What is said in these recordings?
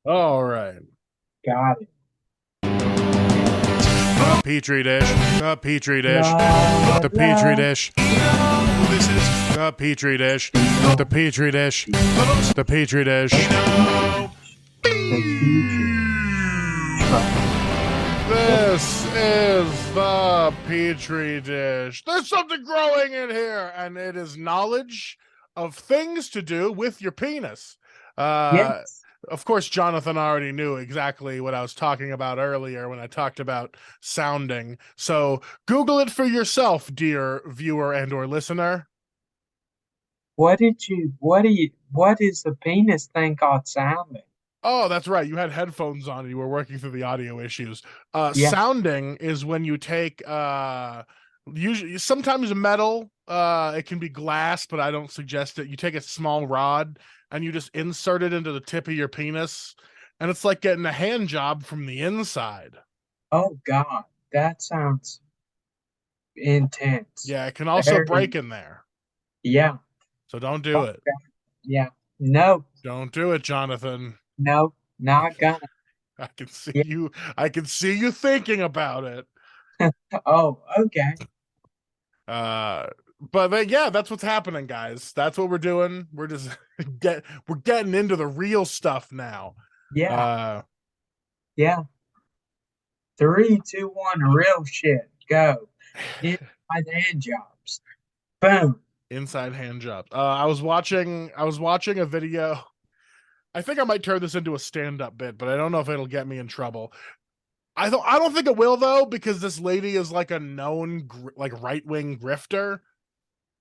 All right. Got it. The Petri dish. The Petri dish. La The Petri la. dish. This is the Petri dish. The Petri dish. The Petri dish. The future truck. The This is the Petri dish. There's something growing in here, and it is knowledge of things to do with your penis. Uh, yes. of course, Jonathan already knew exactly what I was talking about earlier when I talked about sounding. So Google it for yourself, dear viewer and or listener. What is the penis thing called sounding? Oh, that's right. You had headphones on and you were working through the audio issues. Yeah. Sounding is when you take usually sometimes metal, it can be glass, but I don't suggest it. You take a small rod and you just insert it into the tip of your penis, and it's like getting a hand job from the inside. Oh God, that sounds intense. Yeah, it can also Very. break in there. Yeah. So don't do Oh it. God. Yeah. No. Don't do it, Jonathan. No. Not gonna. I can see Yeah. you I can see you thinking about it. Oh. Okay. Uh, but yeah, that's what's happening, guys. That's what we're doing. We're just we're getting into the real stuff now. Yeah. Uh, Yeah. Three, two, one. Real shit. Go. Inside hand jobs. Boom. inside hand jobs. I was watching a video. I think I might turn this into a stand-up bit, but I don't know if it'll get me in trouble. I don't think it will though, because this lady is like a known like right-wing grifter.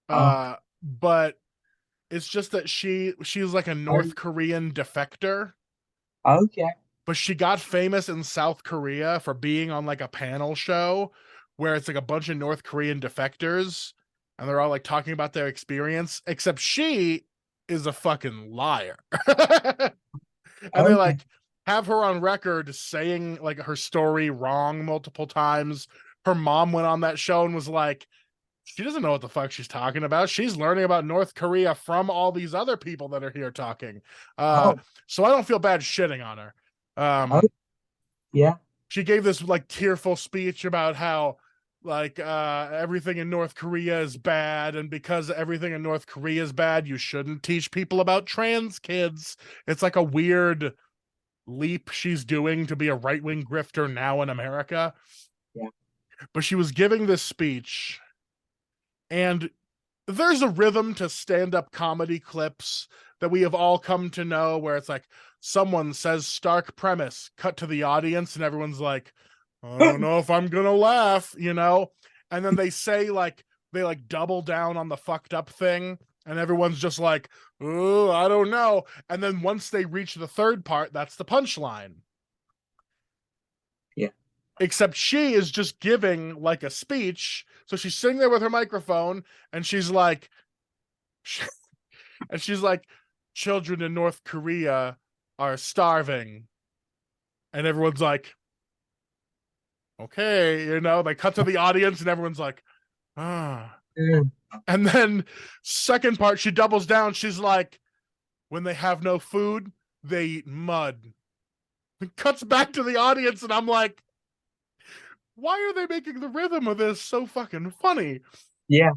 Oh. But it's just that she's like a Oh. North Korean defector, Okay. but she got famous in South Korea for being on like a panel show where it's like a bunch of North Korean defectors and they're all like talking about their experience, except she is a fucking liar. And they Okay. like have her on record saying like her story wrong multiple times. Her mom went on that show and was like, she doesn't know what the fuck she's talking about. She's learning about North Korea from all these other people that are here talking. Uh, Oh. so I don't feel bad shitting on her. Oh. Yeah. She gave this like tearful speech about how like everything in North Korea is bad, and because everything in North Korea is bad, you shouldn't teach people about trans kids. It's like a weird leap she's doing to be a right-wing grifter now in America. Yeah. But she was giving this speech, and there's a rhythm to stand-up comedy clips that we have all come to know, where it's like someone says stark premise, cut to the audience, and everyone's like, I don't know if I'm gonna laugh, you know? And then they say like they like double down on the fucked up thing, and everyone's just like, oh, I don't know. And then once they reach the third part, that's the punchline. Yeah. Except she is just giving like a speech. So she's sitting there with her microphone and she's like, children in North Korea are starving. And everyone's like, okay, they cut to the audience and everyone's like, ah. Mm. And then, second part, she doubles down. She's like, when they have no food, they eat mud. It cuts back to the audience, and I'm like, why are they making the rhythm of this so fucking funny? Yeah.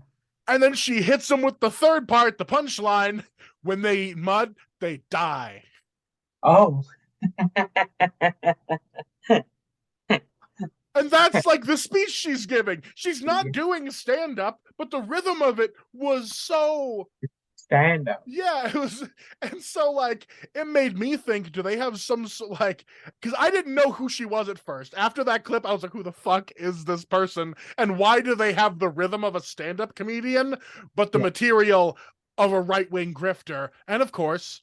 And then she hits them with the third part, the punchline. When they eat mud, they die. Oh. And that's like the speech she's giving. She's not Yeah. doing stand up, but the rhythm of it was so, Stand up. yeah, it was. And so like it made me think, do they have some like, because I didn't know who she was at first. After that clip, I was like, who the fuck is this person? And why do they have the rhythm of a stand up comedian, but the Yeah. material of a right wing grifter? And of course,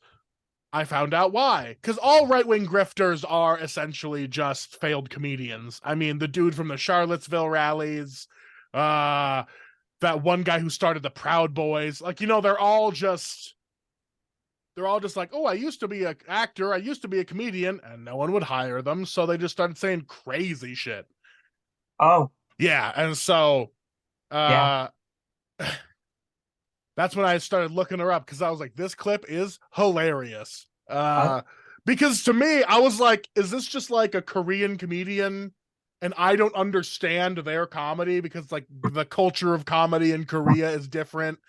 I found out why. Because all right wing grifters are essentially just failed comedians. I mean, the dude from the Charlottesville rallies, uh, that one guy who started the Proud Boys, like, they're all just like, oh, I used to be an actor, I used to be a comedian, and no one would hire them. So they just started saying crazy shit. Oh. Yeah. And so Yeah. uh that's when I started looking her up, because I was like, this clip is hilarious. Oh. Because to me, I was like, is this just like a Korean comedian and I don't understand their comedy because like the culture of comedy in Korea is different?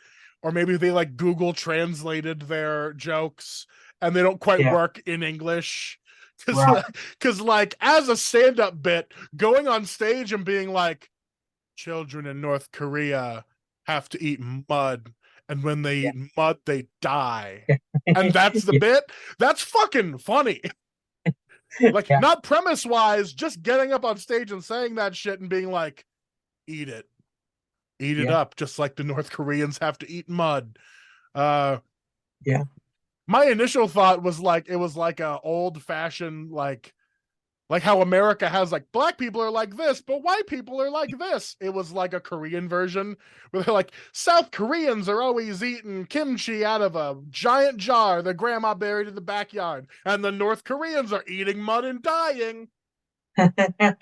Or maybe they like Google translated their jokes and they don't quite Yeah, work in English. right. Because like as a stand-up bit, going on stage and being like, children in North Korea have to eat mud, and when they Yeah. eat mud, they die. And that's the bit. That's fucking funny. Like, Yeah, not premise wise, just getting up on stage and saying that shit and being like, eat it, eat it yeah, up, just like the North Koreans have to eat mud. Uh, yeah, my initial thought was like it was like a old fashioned like how America has like black people are like this, but white people are like this. It was like a Korean version where they're like, South Koreans are always eating kimchi out of a giant jar that grandma buried in the backyard, and the North Koreans are eating mud and dying. yeah.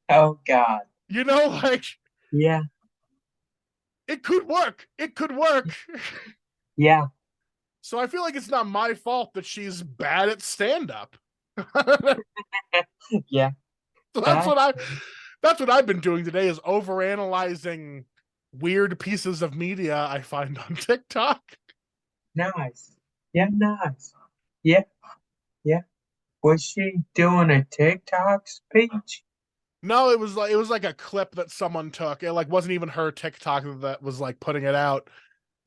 Oh God. You know, like Yeah, it could work. It could work. yeah, So I feel like it's not my fault that she's bad at stand up. So yeah. that's what That's I that's what I've been doing today is overanalyzing weird pieces of media I find on TikTok. nice. Yeah, nice. Yeah, yeah. Was she doing a TikTok speech? No, it was like a clip that someone took. It like wasn't even her TikTok that was like putting it out.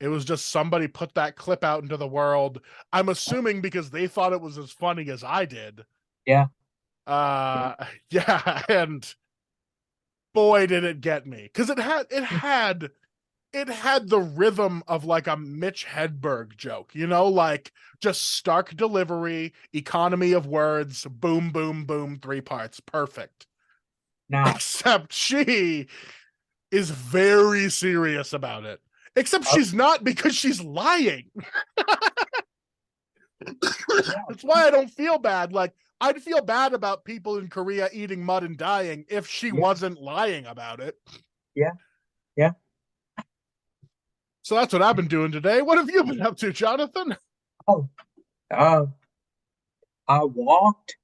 It was just somebody put that clip out into the world. I'm assuming because they thought it was as funny as I did. Yeah, yeah, Uh yeah, and boy did it get me. Because it had the rhythm of like a Mitch Hedberg joke, like just stark delivery, economy of words, boom, boom, boom, three parts, perfect. nice. Except she is very serious about it. Except Oh, she's not because she's lying. yeah, That's why I don't feel bad. Like, I'd feel bad about people in Korea eating mud and dying if she yeah, wasn't lying about it. yeah, yeah. So that's what I've been doing today. What have you been up to, Jonathan? Oh, uh, I walked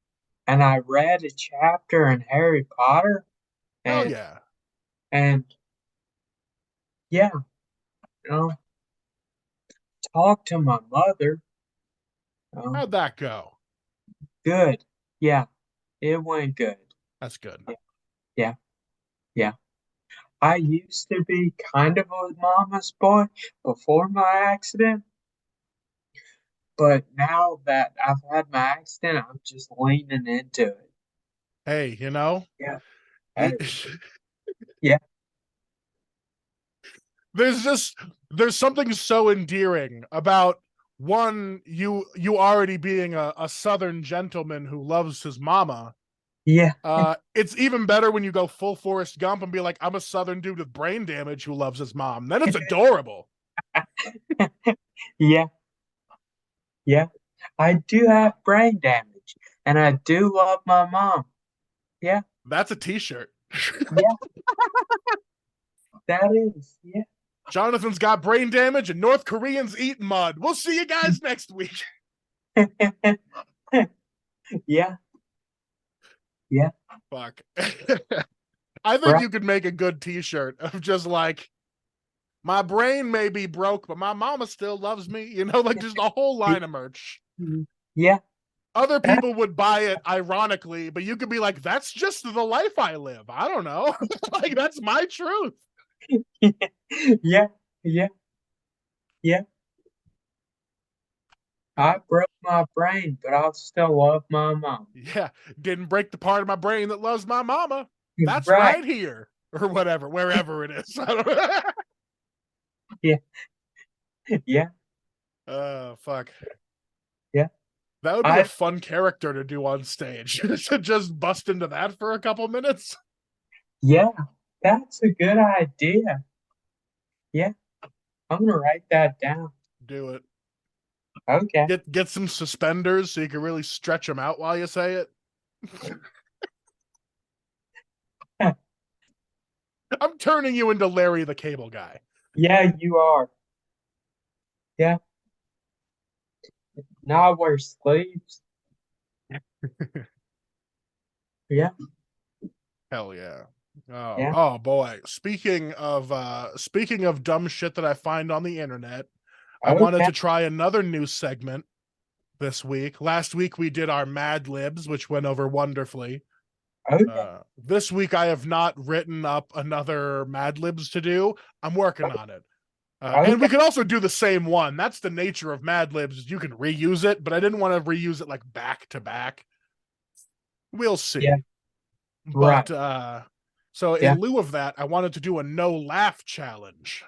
and I read a chapter in Harry Potter Hell and yeah. and yeah, you know, talked to my mother. How'd that go? Good. Yeah, it went good. That's good. Yeah, yeah, yeah. I used to be kind of a mama's boy before my accident, but now that I've had my accident, I'm just leaning into it. Hey, Yeah. it, Hey, yeah, there's just there's something so endearing about one you already being a southern gentleman who loves his mama. yeah, It's even better when you go full Forrest Gump and be like, I'm a southern dude with brain damage who loves his mom. Then it's adorable. yeah, yeah. I do have brain damage, and I do love my mom. Yeah, That's a t-shirt. yeah, that is. Yeah, Jonathan's got brain damage and North Koreans eat mud. We'll see you guys next week. yeah, yeah. Fuck. I think Right. you could make a good t-shirt of just like my brain may be broke, but my mama still loves me. Like just a whole line of merch. Yeah, Other that, people would buy it ironically, but you could be like, that's just the life I live. I don't know. Like, that's my truth. yeah, yeah, yeah. I broke my brain, but I still love my mom. Yeah. Didn't break the part of my brain that loves my mama. That's Right. right here. Or whatever, wherever it is. I don't know. Yeah, yeah, Oh, fuck. yeah. That would be a I, fun character to do on stage. To just bust into that for a couple minutes. yeah, that's a good idea. Yeah, I'm gonna write that down. Do it. Okay. Get some suspenders so you can really stretch them out while you say it. I'm turning you into Larry the Cable Guy. Yeah, you are. Yeah. Now I wear sleeves. Yeah, Hell yeah. Oh, yeah. oh boy. Speaking of dumb shit that I find on the internet, I wanted Okay, to try another new segment this week. Last week we did our Mad Libs, which went over wonderfully. okay, This week I have not written up another Mad Libs to do. I'm working on it. And okay. we could also do the same one. That's the nature of Mad Libs. You can reuse it, but I didn't want to reuse it like back to back. We'll Yeah, see. right. But so Yeah, in lieu of that, I wanted to do a no laugh challenge.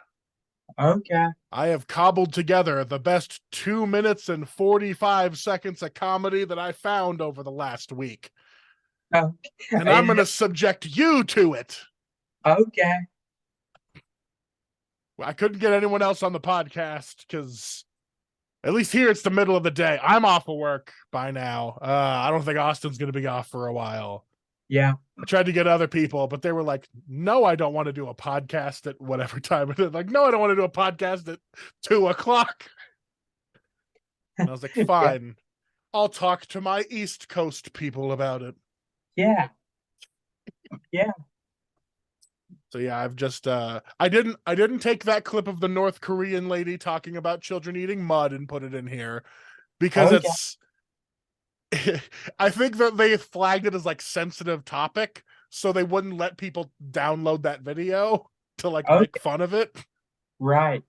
okay. I have cobbled together the best 2 minutes and 45 seconds of comedy that I found over the last week. And I'm going Okay. to subject you to it. Okay. I couldn't get anyone else on the podcast because at least here it's the middle of the day. I'm off of work by now. I don't think Austin's going to be off for a while. Yeah. I tried to get other people, but they were like, no, I don't want to do a podcast at whatever time it is. Like, no, I don't want to do a podcast at 2:00. And I was like, Yeah. fine, I'll talk to my East Coast people about it. Yeah. Yeah. So yeah, I've just I didn't take that clip of the North Korean lady talking about children eating mud and put it in here because Okay. it's I think that they flagged it as like sensitive topic, so they wouldn't let people download that video to like make Okay. fun of it. Right.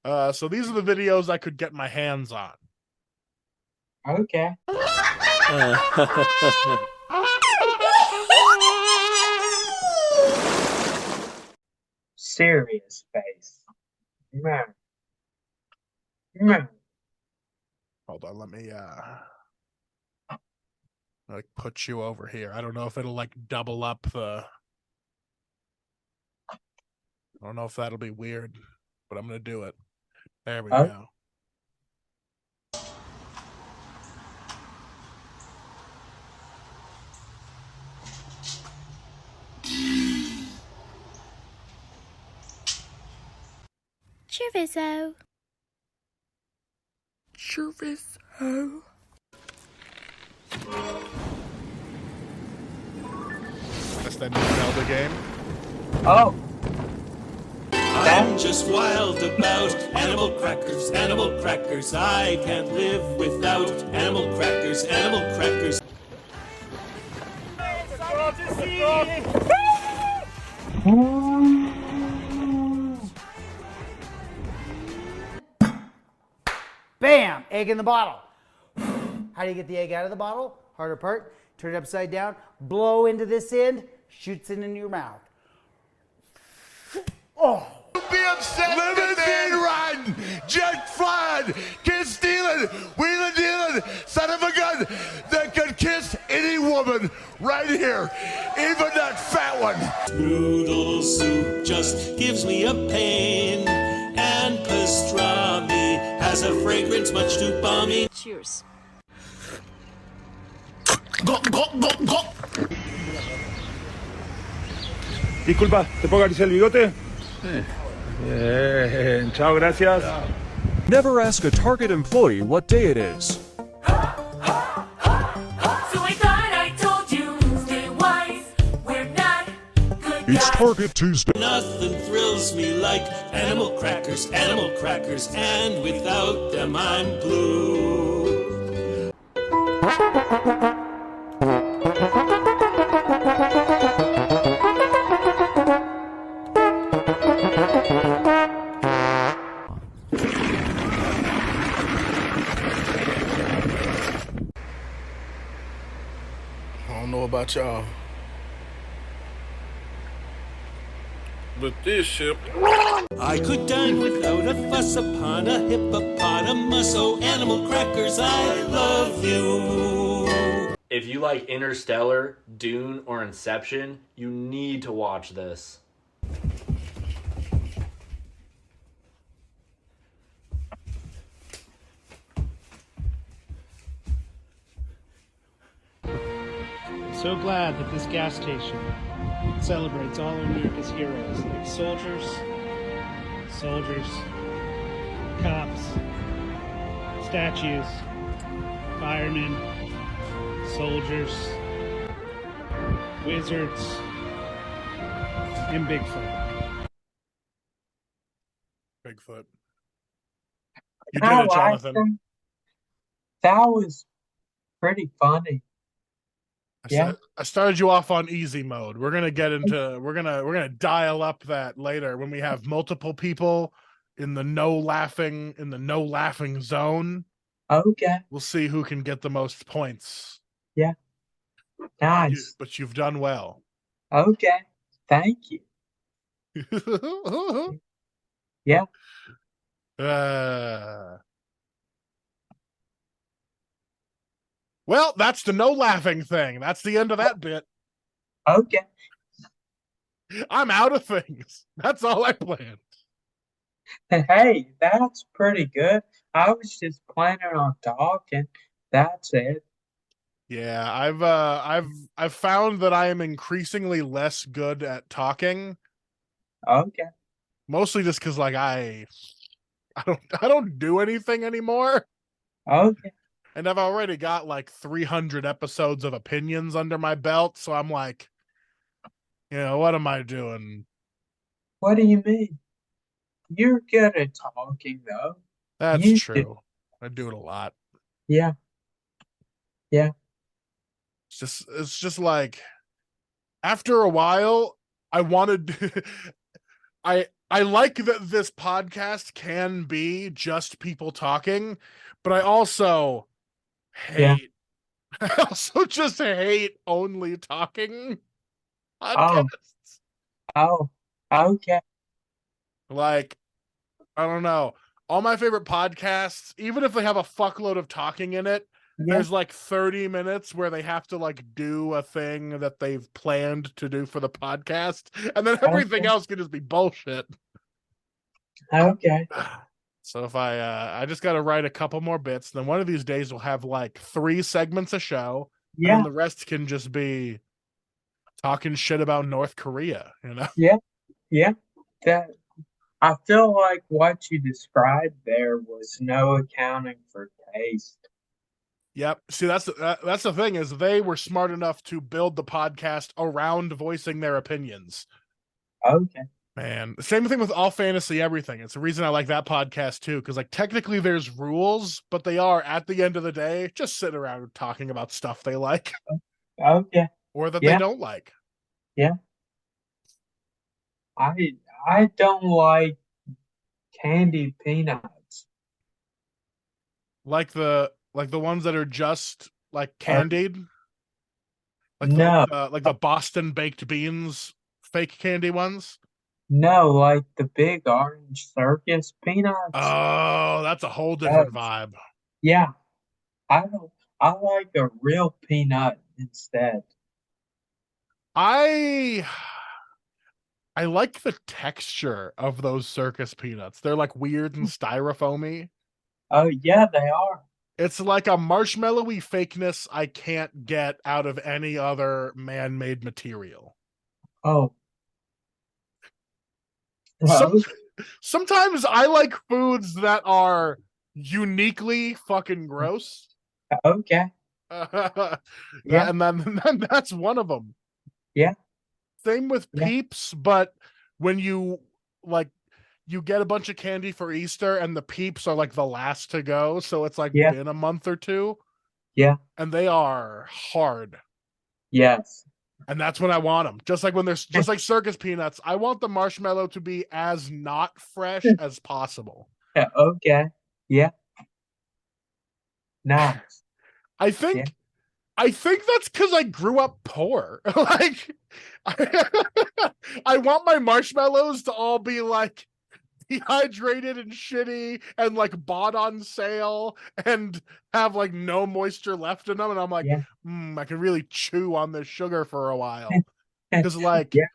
So these are the videos I could get my hands on. Okay. Serious face. Man. Man. Hold on, let me like put you over here. I don't know if it'll like double up the I don't know if that'll be weird, but I'm gonna do it. There we Oh, go. Chorizo. Chorizo. That's that new Zelda game. oh, I'm just wild about animal crackers, animal crackers. I can't live without animal crackers, animal crackers. Bam! Egg in the bottle. How do you get the egg out of the bottle? Harder part. Turn it upside down. Blow into this end. Shoots it into your mouth. Oh. Be upset. Limousine riding, jet flying, kid stealing, wheeling dealing, son of a gun that could kiss any woman right here, even that fat one. Noodle soup just gives me a pain, and pastrami has a fragrance much too balmy. Cheers. Disculpa, ¿te puedo acariciar el bigote? Bien, chao, gracias. Never ask a Target employee what day it is. So I thought I told you, stay wise, we're not good It's guys. Target Tuesday. Nothing thrills me like animal crackers, and without them I'm blue. I don't know about y'all, but this shit. I could dine without a fuss upon a hippopotamus. Oh, animal crackers, I love you. If you like Interstellar, Dune, or Inception, you need to watch this. So glad that this gas station celebrates all of America's heroes, like soldiers, cops, statues, firemen, soldiers, wizards, and Bigfoot. Bigfoot. You I did it, liked Jonathan. them. That was pretty funny. Yeah. I started you off on easy mode. We're gonna get into we're gonna dial up that later when we have multiple people in the no laughing zone. Okay. We'll see who can get the most points. Yeah. Nice. But you've done well. Okay. Thank you. Yeah. Well, that's the no laughing thing. That's the end of that bit. Okay. I'm out of things. That's all I planned. Hey, that's pretty good. I was just planning on talking. That's it. Yeah, I've found that I am increasingly less good at talking. Okay. Mostly just because like I don't do anything anymore. Okay. And I've already got like 300 episodes of opinions under my belt, so I'm like, what am I doing? What do you mean? You're good at talking, though. That's You do. true. I do it a lot. Yeah. Yeah. It's just like after a while, I wanted I like that this podcast can be just people talking, but I also Yeah. hate I also just hate only talking Oh. podcasts. Oh. Okay. Like, I don't know. All my favorite podcasts, even if they have a fuckload of talking in it, Yeah. there's like 30 minutes where they have to like do a thing that they've planned to do for the podcast, and then everything Okay. else can just be bullshit. Okay. So if I just got to write a couple more bits, then one of these days we'll have like 3 segments a show, and Yeah. then the rest can just be talking shit about North Korea, Yeah. Yeah. That I feel like what you described there was no accounting for taste. Yep. See, that's the thing is they were smart enough to build the podcast around voicing their opinions. Okay. Man, same thing with All Fantasy Everything. It's the reason I like that podcast too, because like technically there's rules, but they are at the end of the day just sitting around talking about stuff they like Okay. or that they Yeah. don't like. Yeah. I don't like candy peanuts. Like the ones that are just like Or candied, no, like the Boston baked beans fake candy ones. no, like the big orange circus peanuts. Oh, that's a whole different That's, vibe. yeah, I don't. I like a real peanut instead. I I like the texture of those circus peanuts. They're like weird and styrofoamy. Oh yeah, they are. It's like a marshmallowy fakeness I can't get out of any other man-made material. Oh, Some oh, sometimes I like foods that are uniquely fucking gross. okay. Yeah, And then that's one of them. yeah, Same with yeah, Peeps, but when like you get a bunch of candy for Easter and the Peeps are like the last to go, so it's like yeah, been a month or two, yeah. and they are hard. Yes. And that's when I want them. Just like when there's just like circus peanuts, I want the marshmallow to be as not fresh as possible. Yeah, okay. Yeah. Nice. I Yeah. think that's because I grew up poor. Like I want my marshmallows to all be like dehydrated and shitty and like bought on sale and have like no moisture left in them, and I'm like, Yeah. I can really chew on this sugar for a while. Because like Yeah.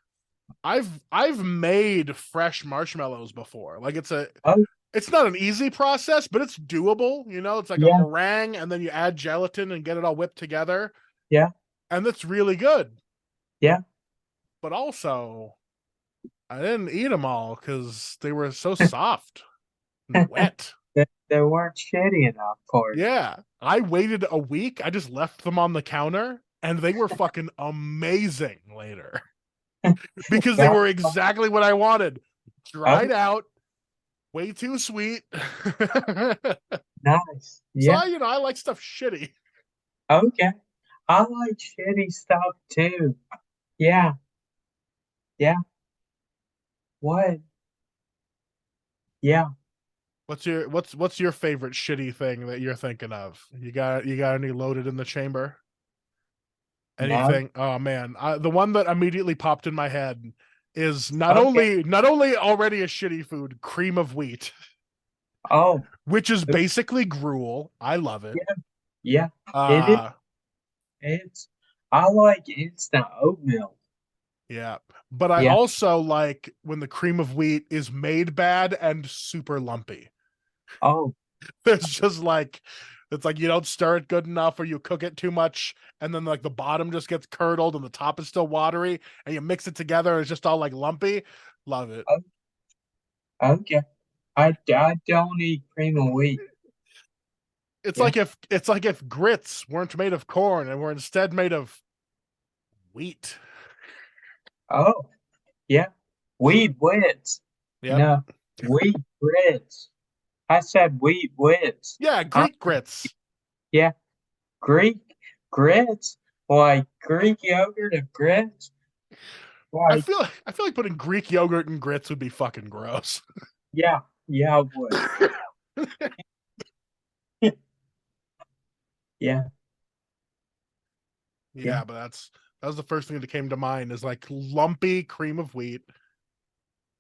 I've made fresh marshmallows before. Like Oh, it's not an easy process, but it's doable. It's like a yeah. meringue, and then you add gelatin and get it all whipped together, Yeah. and that's really good. Yeah. But also, I didn't eat them all because they were so soft and wet. They they weren't shitty enough for you. Yeah. I waited a week. I just left them on the counter and they were fucking amazing later because they That were exactly what I wanted. Dried oh, out, way too sweet. nice. So Yeah. I like stuff shitty. Okay. I like shitty stuff too. Yeah. Yeah. What? Yeah. What's your favorite shitty thing that you're thinking of? You got any loaded in the chamber? No. Anything? Oh man, the one that immediately popped in my head is Okay. not only already a shitty food, cream of wheat, Oh, which is basically gruel. I love it. yeah. Yeah. It is. Uh It's. I like instant oatmeal. yeah. But I Yeah. also like when the cream of wheat is made bad and super lumpy. Oh. There's just like it's like you don't stir it good enough or you cook it too much and then like the bottom just gets curdled and the top is still watery and you mix it together and it's just all like lumpy. Love it. Oh, okay. I don't eat cream of wheat. Yeah. It's like if grits weren't made of corn and were instead made of wheat. Oh. Yeah. Wheat wits. Yep. No. Wheat grits. I said wheat wits. Yeah, I, Greek grits. yeah. Greek grits. Like Greek yogurt and grits. Like I feel like putting Greek yogurt in grits would be fucking gross. yeah. Yeah. I would. Yeah. Yeah. Yeah, but that was the first thing that came to mind is like lumpy cream of wheat.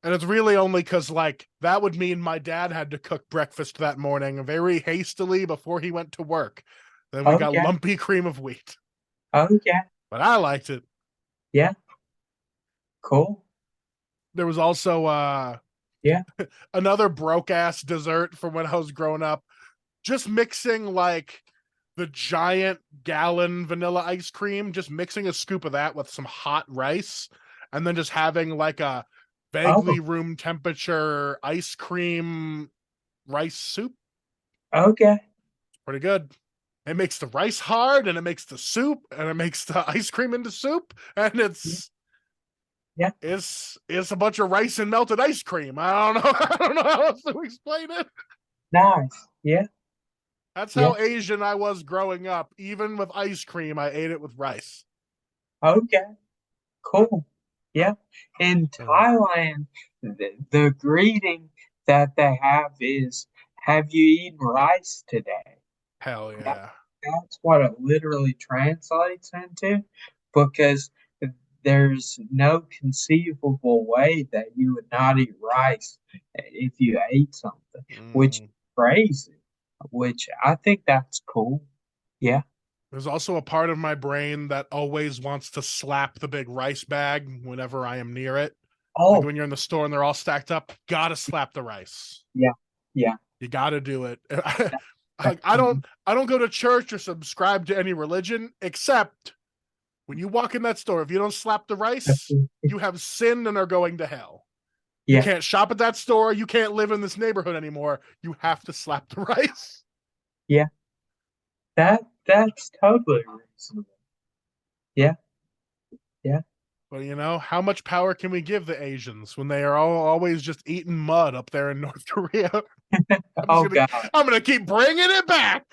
And it's really only because like that would mean my dad had to cook breakfast that morning very hastily before he went to work. Then we got Okay. lumpy cream of wheat. Okay. But I liked it. Yeah. Cool. There was also Yeah. another broke ass dessert from when I was growing up. Just mixing like the giant gallon vanilla ice cream, just mixing a scoop of that with some hot rice, and then just having like a vaguely Oh. room temperature ice cream rice soup. Okay. Pretty good. It makes the rice hard and it makes the soup and it makes the ice cream into soup. And Yeah. it's a bunch of rice and melted ice cream. I don't know. I don't know how else to explain it. Nice. Yeah. That's Yeah. how Asian I was growing up. Even with ice cream, I ate it with rice. Okay. Cool. Yeah. In Thailand, the greeting that they have is, "Have you eaten rice today?" Hell That, yeah. that's what it literally translates into, because there's no conceivable way that you would not eat rice if you ate something, which is crazy, which I think that's cool. Yeah. There's also a part of my brain that always wants to slap the big rice bag whenever I am near it. Like Oh, when you're in the store and they're all stacked up, gotta slap the rice. yeah. Yeah. You gotta do it. That's I don't go to church or subscribe to any religion except when you walk in that store, if you don't slap the rice, you have sinned and are going to hell. You yeah. can't shop at that store. You can't live in this neighborhood anymore. You have to slap the rice. Yeah. That's totally reasonable. Yeah. Yeah. But how much power can we give the Asians when they are always just eating mud up there in North Korea? Oh God. I'm gonna keep bringing it back.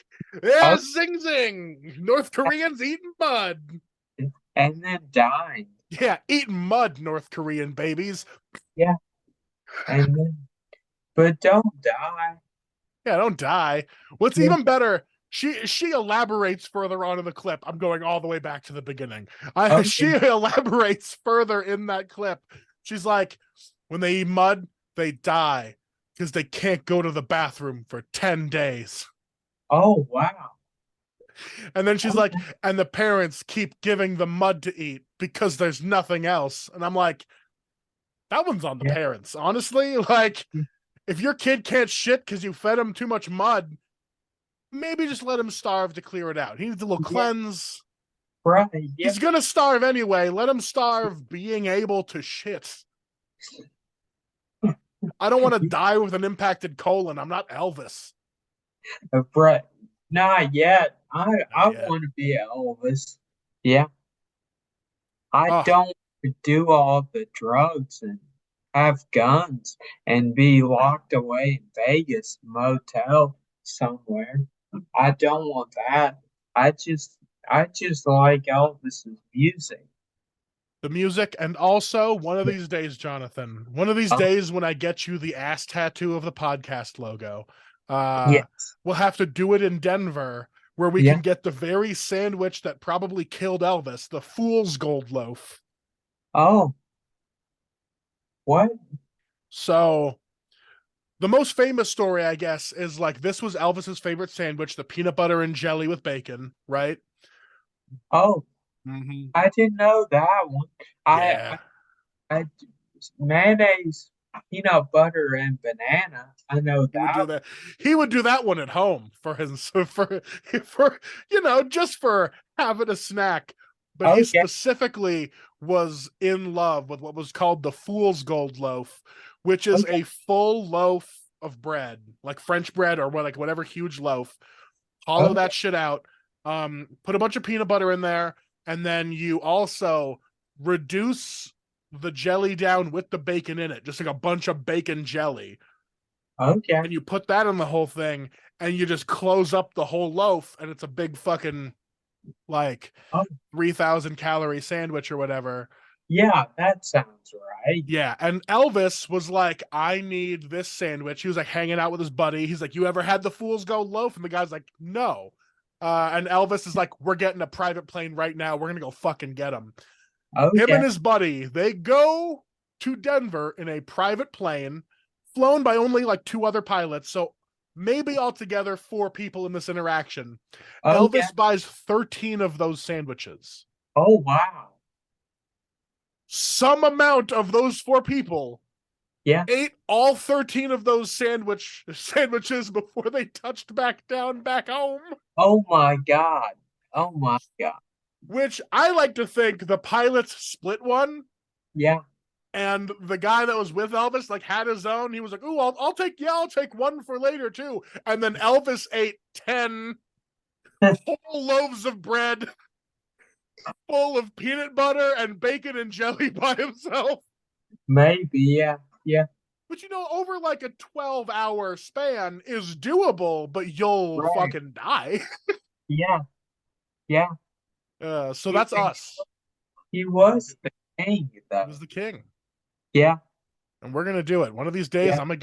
Yeah, Oh, zing zing. North Koreans eating mud. and then dying. Yeah, eating mud, North Korean babies. Yeah. And then, but don't die. Yeah, don't die. What's Yeah. even better, she elaborates further on in the clip. I'm going all the way back to the beginning. Okay. She elaborates further in that clip. She's like, when they eat mud, they die because they can't go to the bathroom for 10 days. Oh wow. And then she's like, and the parents keep giving the mud to eat because there's nothing else. And I'm like, that one's on the Yeah. parents, honestly. Like, if your kid can't shit because you fed him too much mud, maybe just let him starve to clear it out. He needs a little cleanse. Right. Yeah. He's gonna starve anyway. Let him starve being able to shit. I don't want to die with an impacted colon. I'm not Elvis. But not yet. Not I yet. want to be Elvis. Yeah. I Oh, don't do all the drugs and have guns and be locked away in Vegas motel somewhere. I don't want that. I just I just like Elvis's music. the music, and also one of these days, Jonathan, one of these Oh, days when I get you the ass tattoo of the podcast logo, uh, yes. we'll have to do it in Denver, where we Yeah. can get the very sandwich that probably killed Elvis, the Fool's Gold Loaf. Oh, what? So the most famous story, I guess, is like this was Elvis's favorite sandwich, the peanut butter and jelly with bacon, right? Oh, Mm-hmm. I didn't know that one. I Yeah. I mayonnaise, peanut butter, and banana. I know He would that. do that. He would do that one at home for his for just for having a snack. But he Okay. specifically was in love with what was called the Fool's Gold Loaf, which is Okay. a full loaf of bread, like French bread or what, like whatever huge loaf. Hollow Okay. that shit out. Put a bunch of peanut butter in there, and then you also reduce the jelly down with the bacon in it, just like a bunch of bacon jelly, Okay. and you put that on the whole thing, and you just close up the whole loaf, and it's a big fucking like Oh, 3,000 calorie sandwich or whatever. yeah, that sounds right. Yeah, and Elvis was like, I need this sandwich. He was like hanging out with his buddy. He's like, you ever had the Fool's Gold Loaf? And the guy's like, no. And Elvis is like, we're getting a private plane right now. We're gonna go fucking get him. Him Okay. and his buddy, they go to Denver in a private plane, flown by only like two other pilots. So maybe altogether four people in this interaction. Okay. Elvis buys 13 of those sandwiches. Oh, wow. Some amount of those four people Yeah. ate all 13 of those sandwiches before they touched back home. Oh my God. Oh my God. Which I like to think the pilots split one, Yeah. and the guy that was with Elvis like had his own. He was like, "Ooh, I'll take one for later too." And then Elvis ate 10 whole loaves of bread full of peanut butter and bacon and jelly by himself. Maybe. Yeah. Yeah. Which, over like a 12-hour span is doable, but you'll Right. fucking die. Yeah. Yeah. So He, that's us. he was the king, He though. was the king. Yeah. And we're gonna do it. One of these days, Yeah. I'm gonna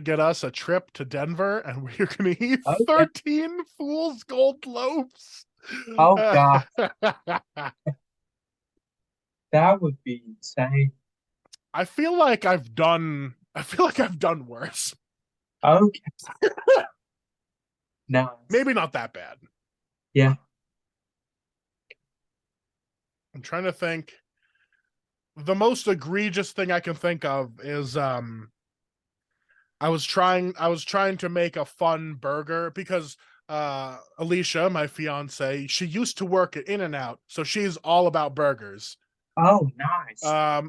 get us a trip to Denver, and we're gonna eat Okay. 13 Fool's Gold loaves. Oh God. That would be insane. I feel like I've done. I feel like I've done worse. Okay. Nice. Maybe not that bad. Yeah. I'm trying to think. The most egregious thing I can think of is I was trying to make a fun burger because Alicia, my fiance, she used to work at In-N-Out, so she's all about burgers. Oh, nice.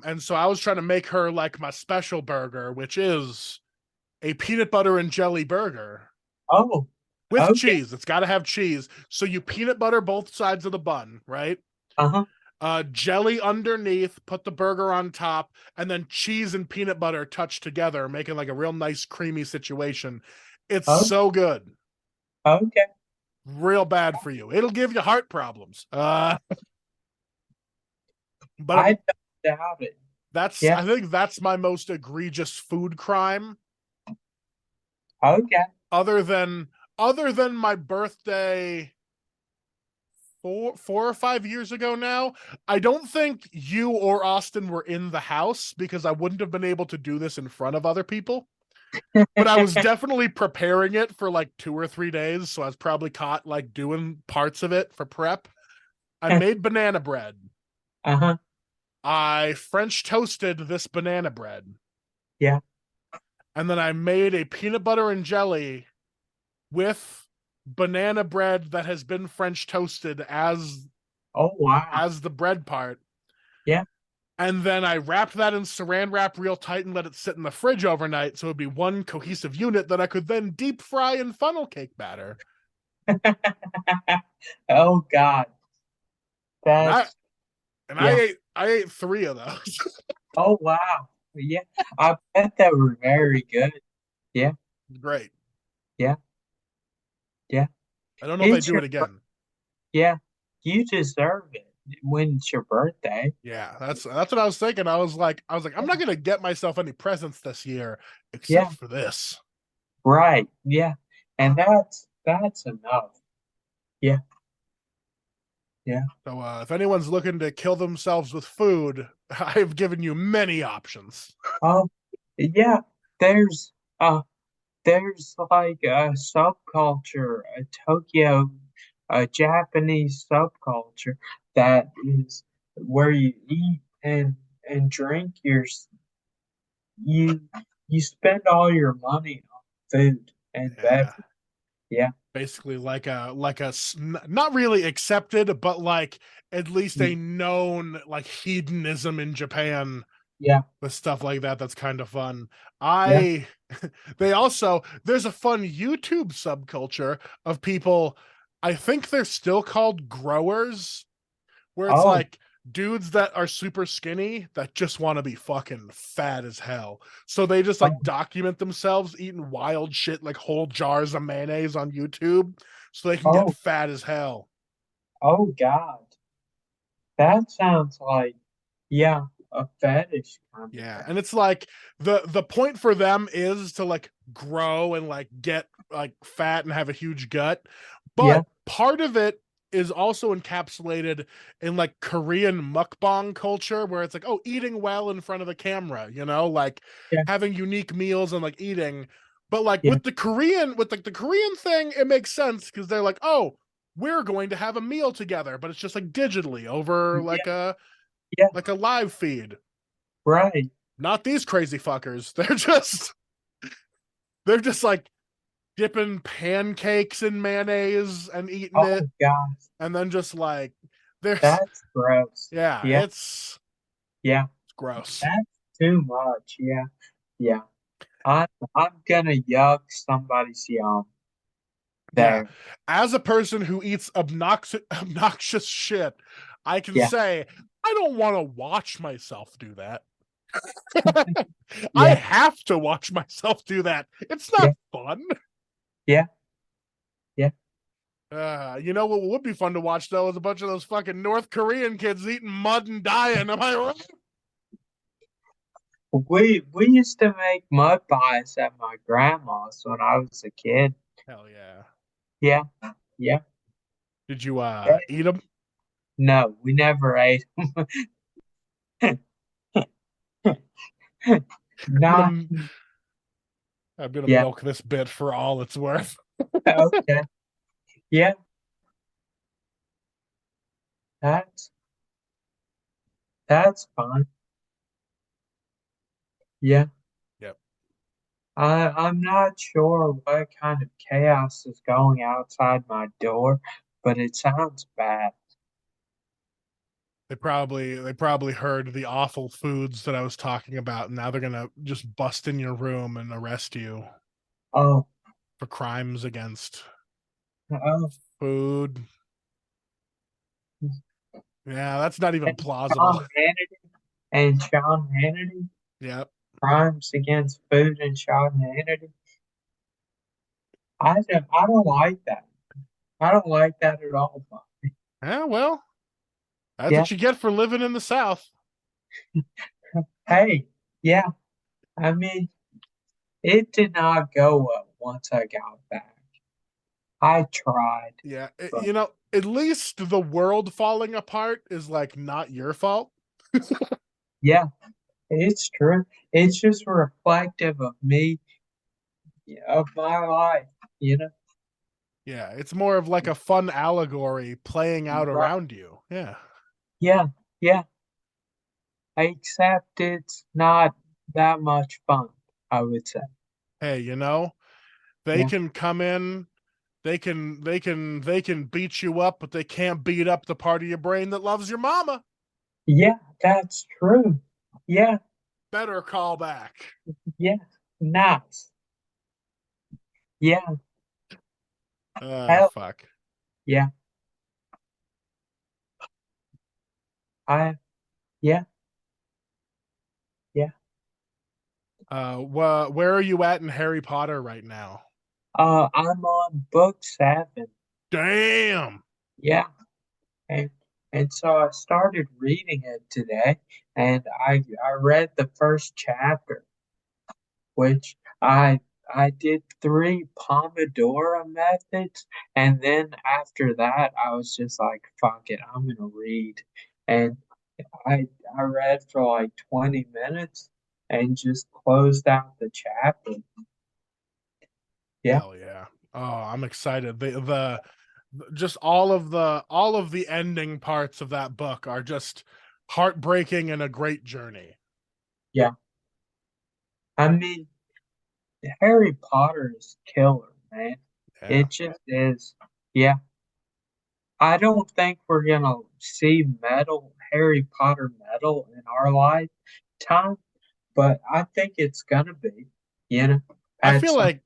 And so I was trying to make her like my special burger, which is a peanut butter and jelly burger Oh, with okay. cheese. It's got to have cheese. So you peanut butter both sides of the bun, right? Uh-huh. Jelly underneath, put the burger on top, and then cheese and peanut butter touch together, making like a real nice creamy situation. It's Oh, so good. okay. Real bad for you. It'll give you heart problems. But I don't doubt it. Yeah. I think that's my most egregious food crime. Okay. Other than my birthday 4 or 5 years ago now. I don't think you or Austin were in the house because I wouldn't have been able to do this in front of other people. But I was definitely preparing it for like 2 or 3 days, so I was probably caught like doing parts of it for prep. I made banana bread. Uh-huh. I French toasted this banana bread. Yeah. And then I made a peanut butter and jelly with banana bread that has been French toasted Oh, wow. as the bread part. Yeah. And then I wrapped that in saran wrap real tight and let it sit in the fridge overnight. So it'd be one cohesive unit that I could then deep fry in funnel cake batter. Oh God, And I that's and yeah. I ate 3 of those. Oh wow, yeah. I bet they were very good. Yeah, Great. yeah, yeah. I don't know if I It's do your it again. yeah. You deserve it when it's your birthday. Yeah, that's what I was thinking. I was like, I'm not gonna get myself any presents this year except Yeah, for this. right. Yeah, and that's enough. Yeah, yeah. So if anyone's looking to kill themselves with food, I've given you many options. Oh, yeah. There's uh there's like a subculture, a Tokyo, a Japanese subculture that is where you eat and drink you you spend all your money on food and Yeah, beverage. Yeah, basically not really accepted, but like at least a known like hedonism in Japan yeah, with stuff like that. That's kind of fun. yeah. I there's a fun YouTube subculture of people. I think they're still called growers, where it's Oh, like dudes that are super skinny that just want to be fucking fat as hell. So they just oh, like document themselves eating wild shit like whole jars of mayonnaise on YouTube so they can get oh, fat as hell. oh God. That sounds like yeah, a fetish kind of Yeah, thing. and it's like the point for them is to like grow and like get like fat and have a huge gut, Yeah, but part of it is also encapsulated in like Korean mukbang culture where it's like, oh, eating well in front of the camera, like yeah, having unique meals and like eating. But like yeah, with like the Korean thing, it makes sense because they're like, oh, we're going to have a meal together, but it's just like digitally over yeah, yeah, like a live feed. right. Not these crazy fuckers. They're just like dipping pancakes in mayonnaise and eating it, Oh God, and then just like there's that's gross. yeah, Yeah, yeah, it's gross. that's too much. Yeah, yeah. I I'm gonna yuck somebody's yum Yeah. there. As a person who eats obnoxious shit, I can Yeah, say I don't want to watch myself do that. I yeah, have to watch myself do that. It's yeah, not fun. yeah, yeah. You know what would be fun to watch though is a bunch of those fucking North Korean kids eating mud and dying. Am I right? We used to make mud pies at my grandma's when I was a kid. Hell yeah. Yeah, yeah. Did you Eh, eat them? No, we never ate. I'm Not gonna I'm gonna yeah. milk this bit for all it's worth. Okay. Yeah, that's that's fine. Yeah. Yep. I'm not sure what kind of chaos is going outside my door, but it sounds bad. They probably heard the awful foods that I was talking about, and now they're gonna just bust in your room and arrest you Oh, for crimes against oh. food. Yeah, that's not even And plausible. Sean Hannity, Yep. crimes against food and Sean Hannity. I don't like that. I don't like that at all. Yeah, well, that's Yeah. what you get for living in the South. Hey, yeah. I mean, it did not go well once I got back. I tried, Yeah, but at least the world falling apart is like not your fault. yeah, it's true. It's just reflective of me, of my life, you know? Yeah, it's more of like a fun allegory playing out Right. around you. Yeah. Yeah, yeah. Except it's not that much fun, I would say. Hey, they Yeah. can come in, they can beat you up, but they can't beat up the part of your brain that loves your mama. Yeah, that's true. Yeah, Better call back. yeah, nice. Yeah, hell, Fuck. yeah, I, yeah, yeah. Where are you at in Harry Potter right now? I'm on book 7. Damn. Yeah, and so I started reading it today, and I read the first chapter, which I did 3 Pomodoro methods, and then after that I was just like, fuck it, I'm gonna read. And I read for like 20 minutes and just closed out the chapter. Yeah, Hell yeah. Oh, I'm excited. The just all of the ending parts of that book are just heartbreaking and a great journey. yeah. I mean, Harry Potter is killer, man. Yeah. It just is. Yeah. I don't think we're gonna see metal, Harry Potter metal in our lifetime, but I think it's gonna be, you know, I at feel some, like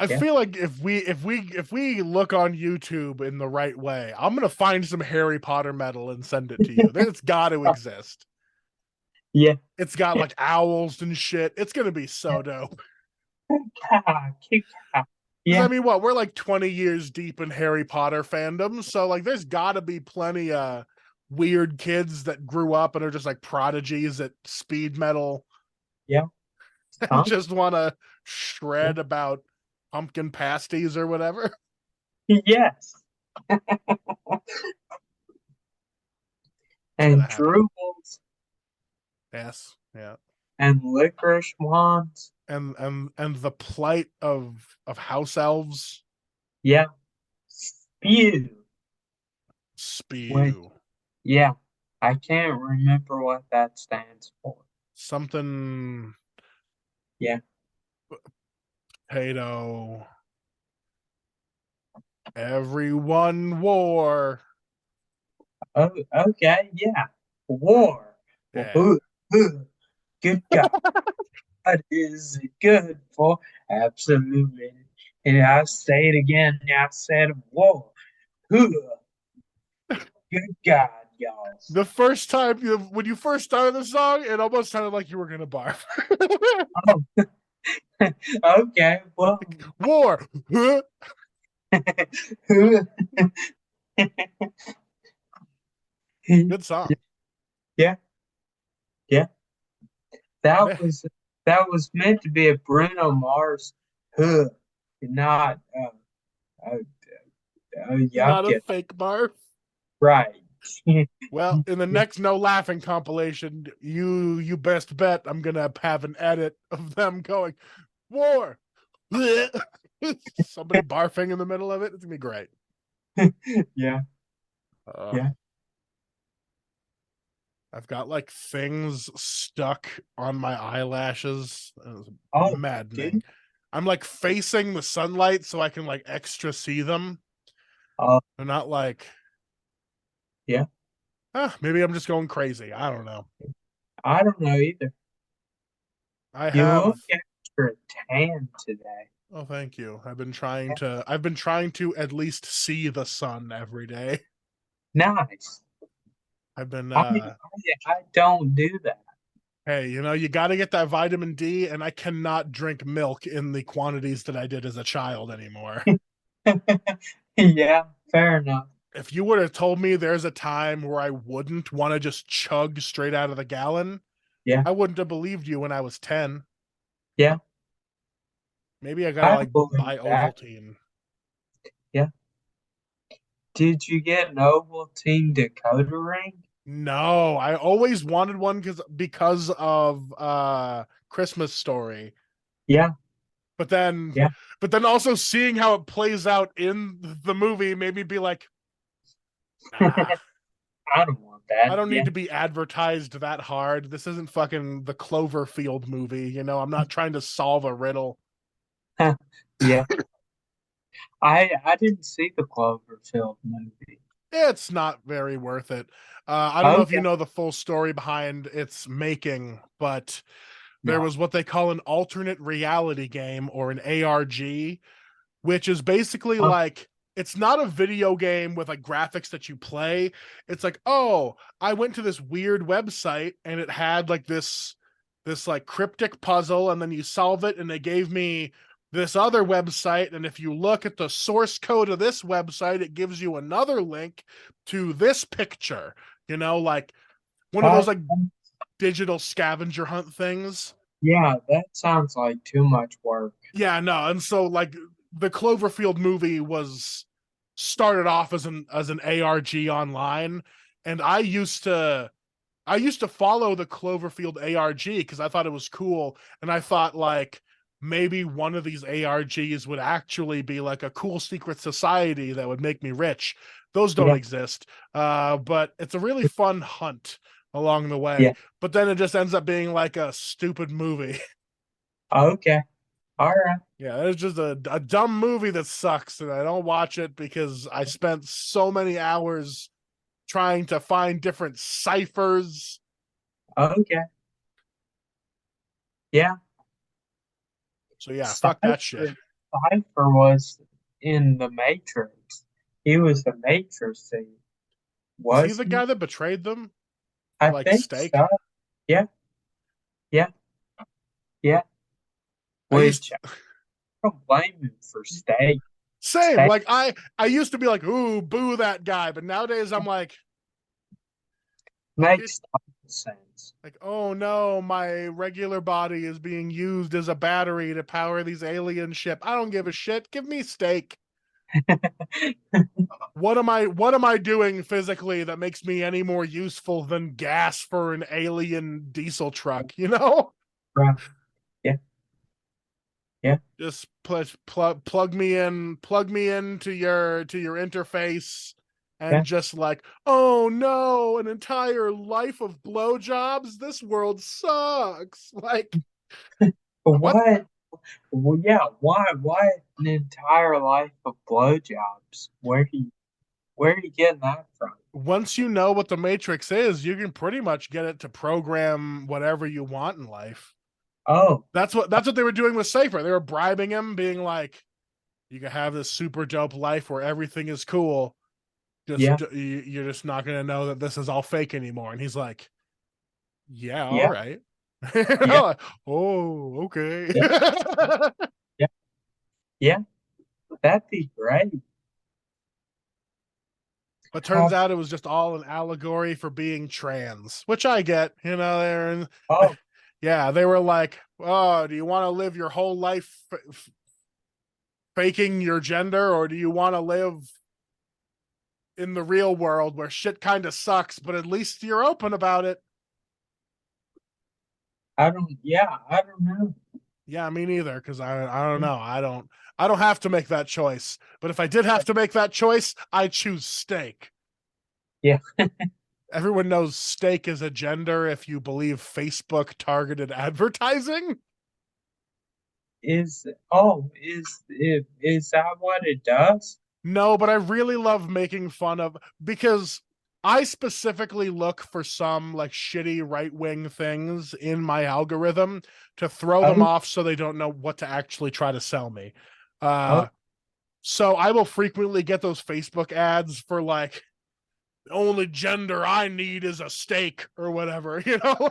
I yeah. feel like if we look on YouTube in the right way, I'm gonna find some Harry Potter metal and send it to you. It's got to exist. Yeah. It's got like owls and shit. It's gonna be so dope. Because I Yeah. mean, what we're like 20 years deep in Harry Potter fandom, so like there's got to be plenty of weird kids that grew up and are just like prodigies at speed metal Yeah. and Huh? just want to Yeah. shred about pumpkin pasties or whatever. Yes. It's gonna And happen. drupals Yes, yeah. and licorice wands. And the plight of house elves. Yeah. Spew. Which, Spew yeah. I can't remember what that stands for. something Yeah. potato. Everyone war. Oh, okay. Yeah. War. Yeah. Who, good God. What is it good for? Absolutely. And I say it again. I said war. Who, good God, y'all. The first time when you first started the song, it almost sounded like you were gonna barf. Oh, okay. Well, War. who? Good song. Yeah, yeah. That Eh, was that was meant to be a Bruno Mars hood, not Not a yucca. fake barf. Right. Well, in the next no laughing compilation, you best bet I'm gonna have an edit of them going war. Somebody barfing in the middle of it. It's gonna be great. Yeah, Uh, yeah. I've got like things stuck on my eyelashes. It's Oh, maddening. dude. I'm like facing the sunlight so I can like extra see them. Oh, They're not like, yeah. maybe I'm just going crazy. I don't know. I don't know either. I You have. look extra tan today. Oh, thank you. I've been trying to at least see the sun every day. Nice. I've been I don't do that. hey, you got to get that vitamin D, and I cannot drink milk in the quantities that I did as a child anymore. Yeah, fair enough. If you would have told me there's a time where I wouldn't want to just chug straight out of the gallon, Yeah, I wouldn't have believed you when I was 10. yeah. Maybe I gotta I like believe buy that. Ovaltine. Yeah. Did you get an Ovaltine decoder ring? No, I always wanted one because of Christmas Story. Yeah, But then yeah. but then also seeing how it plays out in the movie made me be like, nah, I don't want I that. don't need Yeah. to be advertised that hard. This isn't fucking the Cloverfield movie, I'm not trying to solve a riddle. Yeah. I didn't see the Cloverfield movie. It's not very worth it. I don't know if you Okay. know the full story behind its making, but there No. was what they call an alternate reality game, or an ARG, which is basically Oh, like, it's not a video game with like graphics that you play. It's like, oh, I went to this weird website and it had like this like cryptic puzzle, and then you solve it, and they gave me this other website, and if you look at the source code of this website, it gives you another link to this picture, like one of those that, like digital scavenger hunt things. yeah, that sounds like too much work. Yeah, no, and so like the Cloverfield movie was started off as an ARG online, and I used to follow the Cloverfield ARG because I thought it was cool, and I thought like maybe one of these ARGs would actually be like a cool secret society that would make me rich. Those don't Yeah, exist, but it's a really fun hunt along the yeah. way. But then it just ends up being like a stupid movie. Okay. All right. Yeah, it's just a dumb movie that sucks, and I don't watch it because I spent so many hours trying to find different ciphers. Okay. Yeah. So yeah, fuck that shit. Cypher was in the Matrix. He was the Matrix thing, Was he the wasn't he? guy that betrayed them? I Like think Steak? so. Yeah, yeah, yeah. I used Which I don't blame him for staying. Same. Stay Like I used to be like, ooh, boo that guy, but nowadays I'm like it makes total sense. like, oh no, my regular body is being used as a battery to power these alien ship. I don't give a shit. Give me Steak. What am I doing physically that makes me any more useful than gas for an alien diesel truck, Right. Yeah, yeah, Just plug me into your interface, yeah. and just like, oh no, an entire life of blowjobs. This world sucks. Like, But what? what? Well, yeah. Why an entire life of blowjobs? Where are you getting that from? Once you know what the Matrix is, you can pretty much get it to program whatever you want in life. Oh, That's what they were doing with Safer. They were bribing him, being like, you can have this super dope life where everything is cool. yeah, You're just not gonna know that this is all fake anymore. And he's like, yeah, all yeah, right. yeah, Like, oh, okay. yeah, yeah, yeah. That'd be great. But Uh, turns out it was just all an allegory for being trans, which I get. They're oh, yeah, they were like, oh, do you want to live your whole life faking your gender, or do you want to live in the real world where shit kind of sucks, but at least you're open about it? I don't. Yeah, I don't know. Yeah, me neither, because I don't know. I don't have to make that choice. But if I did have to make that choice, I choose Steak. Yeah, Everyone knows Steak is a gender if you believe Facebook targeted advertising. is that what it does? No, but I really love making fun of, because I specifically look for some like shitty right-wing things in my algorithm to throw them Oh, off so they don't know what to actually try to sell me. oh, So I will frequently get those Facebook ads for like, the only gender I need is a steak or whatever,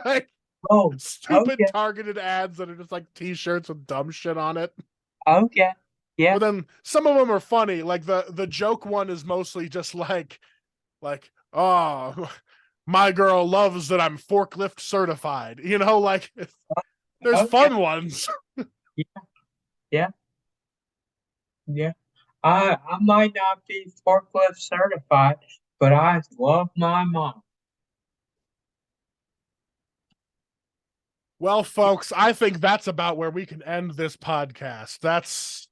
like oh. stupid Okay, targeted ads that are just like t-shirts with dumb shit on it. okay. Yeah. But then some of them are funny. Like the joke one is mostly just like, oh, my girl loves that I'm forklift certified. Like there's Okay. fun ones. Yeah, yeah, yeah. I might not be forklift certified, but I love my mom. Well, folks, I think that's about where we can end this podcast.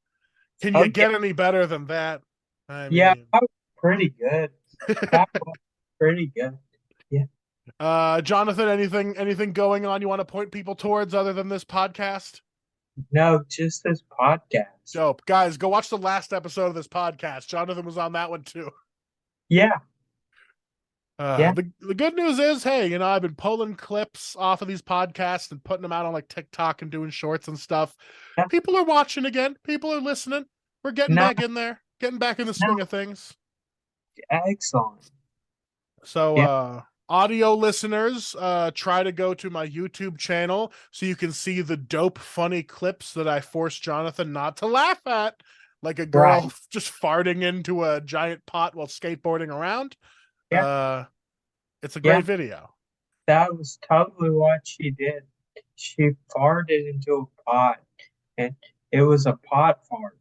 Can you Okay. get any better than that? I Yeah, mean, that was pretty good. That was pretty good. Yeah. Jonathan, anything going on you want to point people towards other than this podcast? No, just this podcast. Dope. Guys, go watch the last episode of this podcast. Jonathan was on that one too. Yeah. Yeah. The good news is, hey, I've been pulling clips off of these podcasts and putting them out on like TikTok and doing shorts and stuff. Yeah. People are watching again. People are listening. We're getting No. back in there, getting back in the swing of things. Excellent. So, Yeah. audio listeners, try to go to my YouTube channel so you can see the dope, funny clips that I forced Jonathan not to laugh at, like a girl Right. just farting into a giant pot while skateboarding around. Yeah. It's a Yeah. great video. That was totally what she did. She farted into a pot, and it was a pot fart.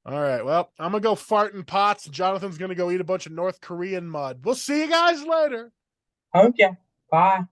All right. Well, I'm going to go fart in pots. Jonathan's going to go eat a bunch of North Korean mud. We'll see you guys later. Okay. Bye.